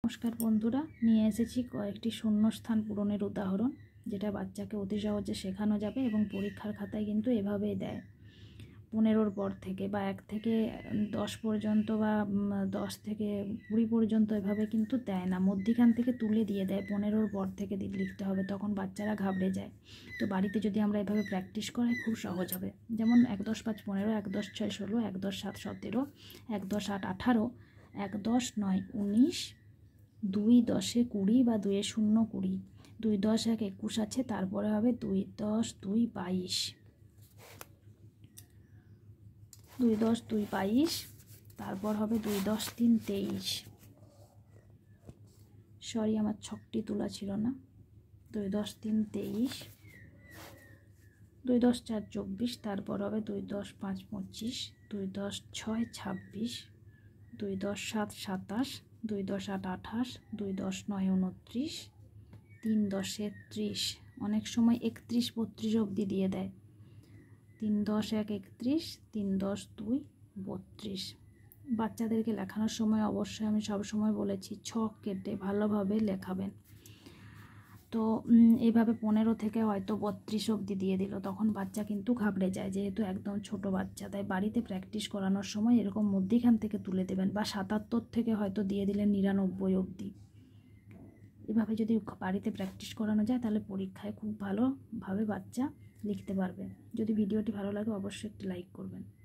নমস্কার বন্ধুরা, নিয়ে এসেছি কয়েকটি শূন্যস্থান পূরণের উদাহরণ, যেটা বাচ্চাকে অতি সহজে শেখানো যাবে এবং পরীক্ষার খাতায় কিন্তু এভাবেই দেয়। 15-র পর থেকে বা 1 থেকে 10 পর্যন্ত বা 10 থেকে 20 পর্যন্ত এভাবে কিন্তু দেয় না, মধ্যিখান থেকে তুলে দিয়ে দেয়। 15-র পর থেকে লিখতে হবে, তখন বাচ্চারা ঘাবড়ে যায়। তো বাড়িতে যদি আমরা এভাবে প্র্যাকটিস করাই খুব সহজ হবে। যেমন 1 10 5 15, 1 10 6 16, 1 10 7 17, 1 10 8 18, 1 10 9 19, 2 10 20 বা 2 0 20, 2 10 1 21 আছে, তারপরে হবে 2 10 2 22, 2 10 2 22, তারপর হবে 2 10 3 23। সরি, আমার ছকটি তোলা ছিল না। 2 10 3 23, 2 10 4 24, তারপর হবে 2 10 5 25, 2 10 6 26, 2 10 7 27, 2 10 8 28, 2 10 9 29, 3 10 30, অনেক সময় 31 32 অবধি দিয়ে দেয়। 3 10 1 31, 3 10 2 32। বাচ্চাদেরকে লেখানোর সময় অবশ্যই আমি সব সময় বলেছি ছক কেটে ভালোভাবে লেখাবেন। তো এইভাবে 15 থেকে হয়তো 32 অবধি দিয়ে দিল, তখন বাচ্চা কিন্তু ঘাবড়ে যায়, যেহেতু একদম ছোট বাচ্চা। তাই বাড়িতে প্র্যাকটিস করানোর সময় এরকম মধ্যিখান থেকে তুলে দেবেন, বা 77 থেকে হয়তো দিয়ে দিলেন 99 অবধি। এভাবে যদি বাড়িতে প্র্যাকটিস করানো যায় তাহলে পরীক্ষায় খুব ভালোভাবে বাচ্চা লিখতে পারবে। যদি ভিডিওটি ভালো লাগে অবশ্যই একটি লাইক করবেন।